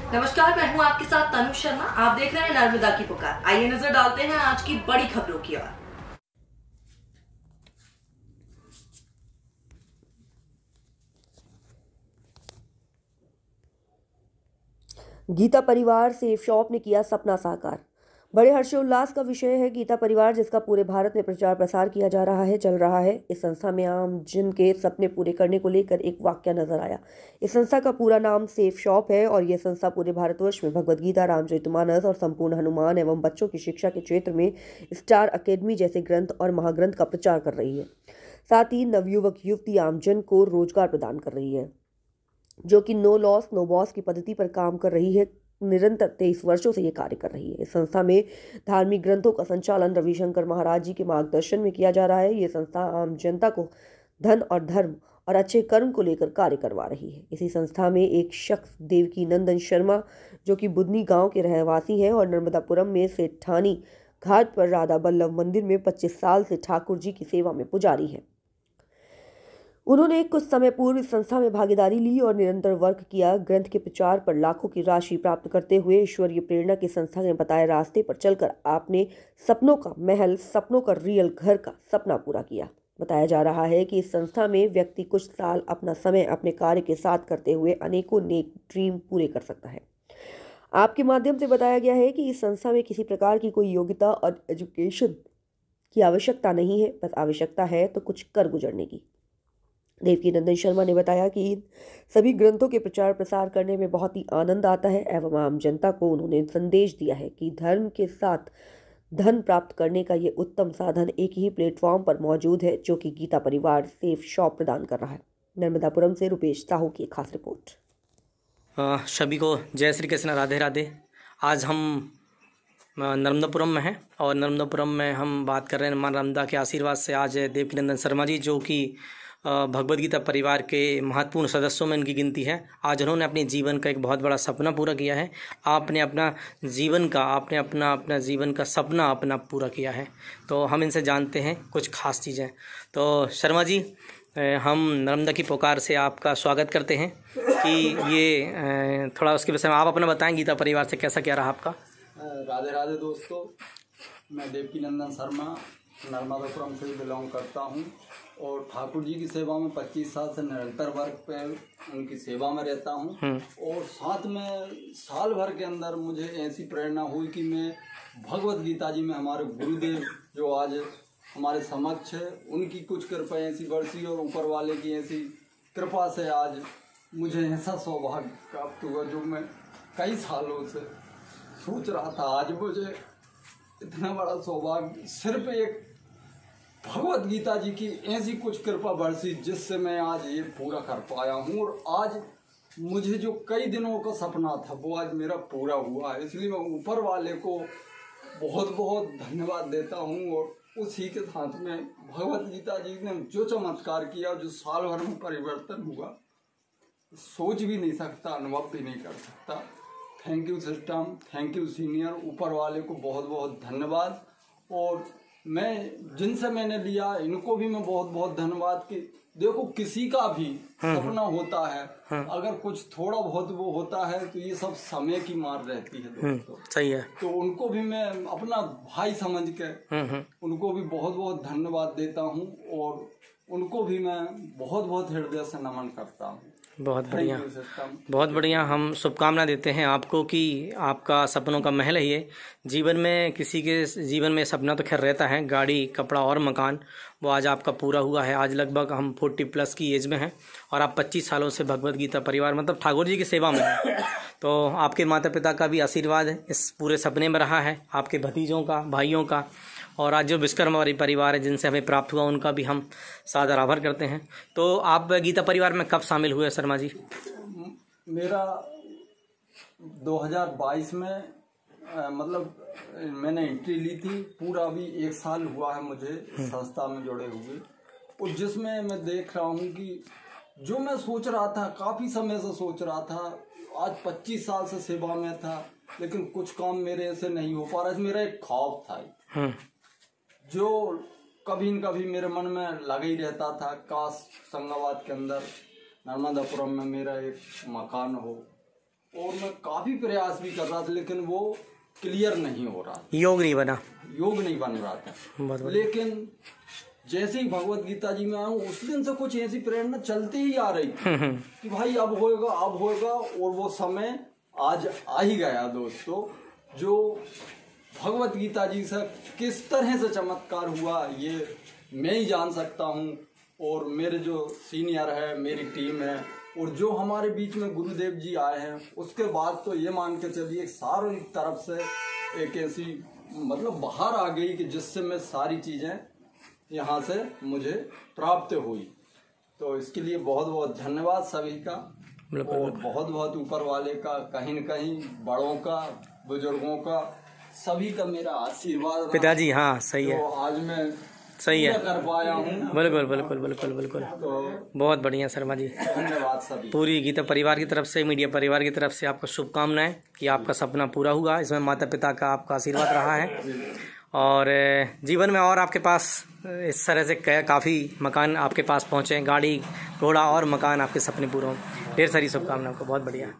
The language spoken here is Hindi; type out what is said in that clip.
नमस्कार, मैं हूं आपके साथ तनु शर्मा। आप देख रहे हैं नर्मदा की पुकार। आइए नजर डालते हैं आज की बड़ी खबरों की ओर। गीता परिवार सेफ शॉप ने किया सपना साकार। बड़े हर्षोल्लास का विषय है गीता परिवार, जिसका पूरे भारत में प्रचार प्रसार किया जा रहा है, चल रहा है। इस संस्था में आम जन के सपने पूरे करने को लेकर एक वाक्य नजर आया। इस संस्था का पूरा नाम सेफ शॉप है और यह संस्था पूरे भारतवर्ष में भगवद गीता, रामचरितमानस और संपूर्ण हनुमान एवं बच्चों की शिक्षा के क्षेत्र में स्टार अकेडमी जैसे ग्रंथ और महाग्रंथ का प्रचार कर रही है। साथ ही नवयुवक युवती आमजन को रोजगार प्रदान कर रही है, जो कि नो लॉस नो बॉस की पद्धति पर काम कर रही है। निरंतर 23 वर्षों से ये कार्य कर रही है। इस संस्था में धार्मिक ग्रंथों का संचालन रविशंकर महाराज जी के मार्गदर्शन में किया जा रहा है। ये संस्था आम जनता को धन और धर्म और अच्छे कर्म को लेकर कार्य करवा रही है। इसी संस्था में एक शख्स देवकी नंदन शर्मा, जो कि बुधनी गांव के रहवासी हैं और नर्मदापुरम में सेठानी घाट पर राधा बल्लभ मंदिर में 25 साल से ठाकुर जी की सेवा में पुजारी है। उन्होंने कुछ समय पूर्व इस संस्था में भागीदारी ली और निरंतर वर्क किया। ग्रंथ के प्रचार पर लाखों की राशि प्राप्त करते हुए ईश्वरीय प्रेरणा की संस्था ने बताए रास्ते पर चलकर आपने सपनों का महल, सपनों का रियल घर का सपना पूरा किया। बताया जा रहा है कि इस संस्था में व्यक्ति कुछ साल अपना समय अपने कार्य के साथ करते हुए अनेकों नेक ड्रीम पूरे कर सकता है। आपके माध्यम से बताया गया है कि इस संस्था में किसी प्रकार की कोई योग्यता और एजुकेशन की आवश्यकता नहीं है, बस आवश्यकता है तो कुछ कर गुजरने की। देवकी नंदन शर्मा ने बताया कि इन सभी ग्रंथों के प्रचार प्रसार करने में बहुत ही आनंद आता है एवं आम जनता को उन्होंने संदेश दिया है कि धर्म के साथ धन प्राप्त करने का ये उत्तम साधन एक ही प्लेटफॉर्म पर मौजूद है, जो कि गीता परिवार सेफ शॉप प्रदान कर रहा है। नर्मदापुरम से रुपेश साहू की खास रिपोर्ट। सभी को जय श्री कृष्ण, राधे राधे। आज हम नर्मदापुरम में हैं और नर्मदापुरम में हम बात कर रहे हैं मां नर्मदा के आशीर्वाद से। आज देवकी नंदन शर्मा जी, जो कि भगवद गीता परिवार के महत्वपूर्ण सदस्यों में इनकी गिनती है, आज उन्होंने अपने जीवन का एक बहुत बड़ा सपना पूरा किया है। आपने अपना जीवन का सपना अपना पूरा किया है, तो हम इनसे जानते हैं कुछ खास चीज़ें। तो शर्मा जी, हम नर्मदा की पुकार से आपका स्वागत करते हैं कि ये थोड़ा उसके विषय में आप अपना बताएं, गीता परिवार से कैसा क्या रहा आपका। राधे राधे दोस्तों, मैं देवकी नंदन शर्मा नर्मदापुरम से बिलोंग करता हूं और ठाकुर जी की सेवा में 25 साल से निरंतर वर्ग पे उनकी सेवा में रहता हूं। और साथ में साल भर के अंदर मुझे ऐसी प्रेरणा हुई कि मैं भगवद गीता जी में हमारे गुरुदेव जो आज हमारे समक्ष है, उनकी कुछ कृपा ऐसी बरसी और ऊपर वाले की ऐसी कृपा से आज मुझे ऐसा सौभाग्य प्राप्त हुआ जो मैं कई सालों से सोच रहा था। आज मुझे इतना बड़ा सौभाग्य सिर्फ एक भगवद गीता जी की ऐसी कुछ कृपा बरसी जिससे मैं आज ये पूरा कर पाया हूँ। और आज मुझे जो कई दिनों का सपना था वो आज मेरा पूरा हुआ है, इसलिए मैं ऊपर वाले को बहुत बहुत धन्यवाद देता हूँ। और उसी के साथ में भगवद गीता जी ने जो चमत्कार किया, जो साल भर में परिवर्तन हुआ, सोच भी नहीं सकता, अनुभव भी नहीं कर सकता। Thank you system, thank you senior, ऊपर वाले को बहुत बहुत धन्यवाद। और मैं जिनसे मैंने लिया इनको भी मैं बहुत बहुत धन्यवाद कि देखो किसी का भी सपना होता है, अगर कुछ थोड़ा बहुत वो होता है तो ये सब समय की मार रहती है दोस्तों। सही है। तो उनको भी मैं अपना भाई समझ के उनको भी बहुत बहुत धन्यवाद देता हूँ और उनको भी मैं बहुत बहुत हृदय से नमन करता हूँ। बहुत बढ़िया, बहुत बढ़िया। हम शुभकामना देते हैं आपको कि आपका सपनों का महल है ये। जीवन में किसी के जीवन में सपना तो खैर रहता है, गाड़ी, कपड़ा और मकान, वो आज आपका पूरा हुआ है। आज लगभग हम 40+ की एज में हैं और आप 25 सालों से भगवद गीता परिवार मतलब ठाकुर जी की सेवा में हैं। तो आपके माता पिता का भी आशीर्वाद है इस पूरे सपने में रहा है, आपके भतीजों का, भाइयों का, और आज जो विश्वकर्मा परिवार है जिनसे हमें प्राप्त हुआ उनका भी हम सादर आभार करते हैं। तो आप गीता परिवार में कब शामिल हुए शर्मा जी? मेरा 2022 में मतलब मैंने एंट्री ली थी। पूरा अभी 1 साल हुआ है मुझे इस संस्था में जुड़े हुए, और जिसमें मैं देख रहा हूँ कि जो मैं सोच रहा था, काफ़ी समय से सोच रहा था, आज 25 साल से सेवा में था, लेकिन कुछ काम मेरे से नहीं हो पा रहा। मेरा एक ख्वाब था जो कभी न कभी मेरे मन में लगा ही रहता था, काश संगाबाद के अंदर नर्मदापुरम में मेरा एक मकान हो, और मैं काफी प्रयास भी कर रहा था, लेकिन वो क्लियर नहीं हो रहा, योग नहीं बन रहा था। लेकिन जैसे ही भगवत गीता जी में आया हूँ, उस दिन से कुछ ऐसी प्रेरणा चलती ही आ रही थी कि भाई अब होएगा। और वो समय आज आ ही गया दोस्तों। जो भगवत गीता जी से किस तरह से चमत्कार हुआ ये मैं ही जान सकता हूँ, और मेरे जो सीनियर है, मेरी टीम है, और जो हमारे बीच में गुरुदेव जी आए हैं, उसके बाद तो ये मान के चलिए सारी तरफ से एक ऐसी मतलब बाहर आ गई कि जिससे मैं सारी चीज़ें यहाँ से मुझे प्राप्त हुई। तो इसके लिए बहुत बहुत धन्यवाद सभी का, और बहुत बहुत ऊपर वाले का, कहीं न कहीं बड़ों का, बुजुर्गों का, सभी का मेरा आशीर्वाद पिताजी। हाँ सही है, तो आज मैं सही है, कर पाया हूँ। बिल्कुल। तो बहुत बढ़िया शर्मा जी, धन्यवाद सभी। पूरी गीता परिवार की तरफ से, मीडिया परिवार की तरफ से आपको शुभकामनाएं कि आपका सपना पूरा हुआ। इसमें माता पिता का आपका आशीर्वाद रहा है, और जीवन में और आपके पास इस तरह से काफ़ी मकान आपके पास पहुँचे, गाड़ी घोड़ा और मकान आपके सपने पूरे हों। ढेर सारी शुभकामनाएं आपको। बहुत बढ़िया।